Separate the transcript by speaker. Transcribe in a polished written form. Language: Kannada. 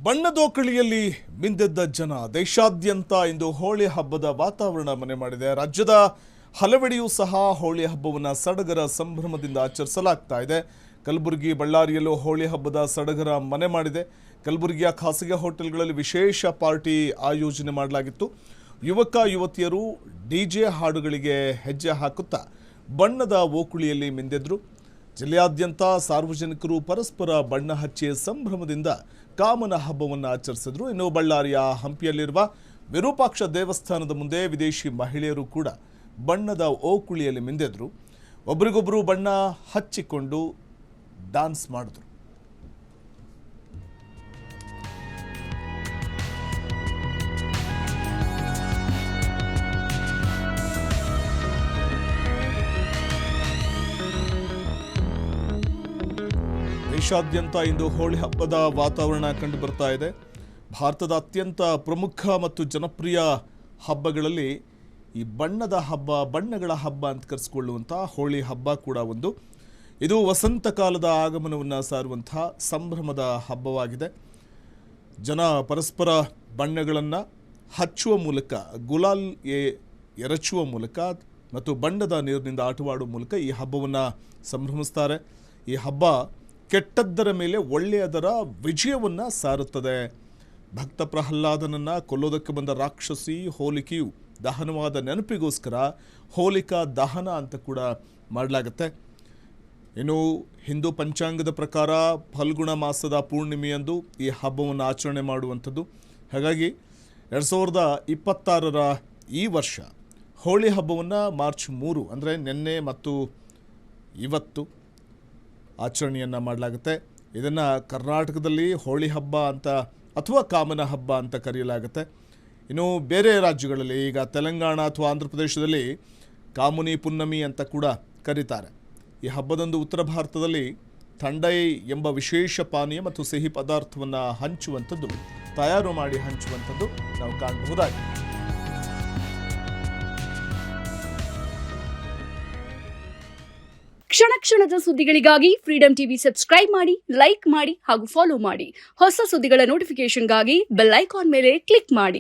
Speaker 1: ಬಣ್ಣದೋಕಳಿಯಲ್ಲಿ ಮಿಂದೆದ್ದ ಜನ ದೇಶಾದ್ಯಂತ ಇಂದು ಹೋಳಿ ಹಬ್ಬದ ವಾತಾವರಣ ಮನೆ ಮಾಡಿದೆ. ರಾಜ್ಯದ ಹಲವೆಡೆಯೂ ಸಹ ಹೋಳಿ ಹಬ್ಬವನ್ನು ಸಡಗರ ಸಂಭ್ರಮದಿಂದ ಆಚರಿಸಲಾಗ್ತಾ ಇದೆ. ಕಲಬುರಗಿ, ಬಳ್ಳಾರಿಯಲ್ಲೂ ಹೋಳಿ ಹಬ್ಬದ ಸಡಗರ ಮನೆ ಮಾಡಿದೆ. ಕಲಬುರಗಿಯ ಖಾಸಗಿ ಹೋಟೆಲ್ಗಳಲ್ಲಿ ವಿಶೇಷ ಪಾರ್ಟಿ ಆಯೋಜನೆ ಮಾಡಲಾಗಿತ್ತು. ಯುವಕ ಯುವತಿಯರು ಡಿಜೆ ಹಾಡುಗಳಿಗೆ ಹೆಜ್ಜೆ ಹಾಕುತ್ತಾ ಬಣ್ಣದ ಓಕುಳಿಯಲ್ಲಿ ಮಿಂದೆದ್ರು. ಜಿಲ್ಲೆಯಾದ್ಯಂತ ಸಾರ್ವಜನಿಕರು ಪರಸ್ಪರ ಬಣ್ಣ ಹಚ್ಚಿ ಸಂಭ್ರಮದಿಂದ ಕಾಮನ ಹಬ್ಬವನ್ನು ಆಚರಿಸಿದ್ರು. ಇನ್ನು ಬಳ್ಳಾರಿಯ ಹಂಪಿಯಲ್ಲಿರುವ ವಿರೂಪಾಕ್ಷ ದೇವಸ್ಥಾನದ ಮುಂದೆ ವಿದೇಶಿ ಮಹಿಳೆಯರು ಕೂಡ ಬಣ್ಣದ ಓಕುಳಿಯಲ್ಲಿ ಮಿಂದೆದ್ರು. ಒಬ್ರಿಗೊಬ್ರು ಬಣ್ಣ ಹಚ್ಚಿಕೊಂಡು ಡ್ಯಾನ್ಸ್ ಮಾಡಿದ್ರು. ದೇಶಾದ್ಯಂತ ಇಂದು ಹೋಳಿ ಹಬ್ಬದ ವಾತಾವರಣ ಕಂಡು ಬರ್ತಾ ಇದೆ. ಭಾರತದ ಅತ್ಯಂತ ಪ್ರಮುಖ ಮತ್ತು ಜನಪ್ರಿಯ ಹಬ್ಬಗಳಲ್ಲಿ ಈ ಬಣ್ಣದ ಹಬ್ಬ, ಬಣ್ಣಗಳ ಹಬ್ಬ ಅಂತ ಕರೆಸಿಕೊಳ್ಳುವಂಥ ಹೋಳಿ ಹಬ್ಬ ಕೂಡ ಒಂದು. ಇದು ವಸಂತ ಕಾಲದ ಆಗಮನವನ್ನು ಸಾರುವಂಥ ಸಂಭ್ರಮದ ಹಬ್ಬವಾಗಿದೆ. ಜನ ಪರಸ್ಪರ ಬಣ್ಣಗಳನ್ನು ಹಚ್ಚುವ ಮೂಲಕ, ಗುಲಾಲ್ ಎರಚುವ ಮೂಲಕ ಮತ್ತು ಬಣ್ಣದ ನೀರಿನಿಂದ ಆಟವಾಡುವ ಮೂಲಕ ಈ ಹಬ್ಬವನ್ನು ಸಂಭ್ರಮಿಸ್ತಾರೆ. ಈ ಹಬ್ಬ ಕೆಟ್ಟದ್ದರ ಮೇಲೆ ಒಳ್ಳೆಯದರ ವಿಜಯವನ್ನು ಸಾರುತ್ತದೆ. ಭಕ್ತ ಪ್ರಹ್ಲಾದನನ್ನು ಕೊಲ್ಲೋದಕ್ಕೆ ಬಂದ ರಾಕ್ಷಸಿ ಹೋಲಿಕೆಯು ದಹನವಾದ ನೆನಪಿಗೋಸ್ಕರ ಹೋಲಿಕಾ ದಹನ ಅಂತ ಕೂಡ ಮಾಡಲಾಗುತ್ತೆ. ಇನ್ನು ಹಿಂದೂ ಪಂಚಾಂಗದ ಪ್ರಕಾರ ಫಲ್ಗುಣ ಮಾಸದ ಪೂರ್ಣಿಮೆಯಂದು ಈ ಹಬ್ಬವನ್ನು ಆಚರಣೆ ಮಾಡುವಂಥದ್ದು. ಹಾಗಾಗಿ 2026ರ ಈ ವರ್ಷ ಹೋಳಿ ಹಬ್ಬವನ್ನು ಮಾರ್ಚ್ 3 ಅಂದರೆ ನಿನ್ನೆ ಮತ್ತು ಇವತ್ತು ಆಚರಣೆಯನ್ನು ಮಾಡಲಾಗುತ್ತೆ. ಇದನ್ನು ಕರ್ನಾಟಕದಲ್ಲಿ ಹೋಳಿ ಹಬ್ಬ ಅಂತ ಅಥವಾ ಕಾಮನ ಹಬ್ಬ ಅಂತ ಕರೆಯಲಾಗುತ್ತೆ. ಇನ್ನು ಬೇರೆ ರಾಜ್ಯಗಳಲ್ಲಿ, ಈಗ ತೆಲಂಗಾಣ ಅಥವಾ ಆಂಧ್ರ ಪ್ರದೇಶದಲ್ಲಿ ಕಾಮುನಿ ಪುನ್ನಮಿ ಅಂತ ಕೂಡ ಕರೀತಾರೆ. ಈ ಹಬ್ಬದಂದು ಉತ್ತರ ಭಾರತದಲ್ಲಿ ಥಂಡೈ ಎಂಬ ವಿಶೇಷ ಪಾನೀಯ ಮತ್ತು ಸಿಹಿ ಪದಾರ್ಥವನ್ನು ಹಂಚುವಂಥದ್ದು, ತಯಾರು ಮಾಡಿ ಹಂಚುವಂಥದ್ದು ನಾವು ಕಾಣಬಹುದಾಗಿದೆ.
Speaker 2: ಕ್ಷಣ ಕ್ಷಣದ ಸುದ್ದಿಗಳಿಗಾಗಿ ಫ್ರೀಡಂ ಟಿವಿ ಸಬ್ಸ್ಕ್ರೈಬ್ ಮಾಡಿ, ಲೈಕ್ ಮಾಡಿ ಹಾಗೂ ಫಾಲೋ ಮಾಡಿ. ಹೊಸ ಸುದ್ದಿಗಳ ನೋಟಿಫಿಕೇಶನ್ಗಾಗಿ ಬೆಲ್ ಐಕಾನ್ ಮೇಲೆ ಕ್ಲಿಕ್ ಮಾಡಿ.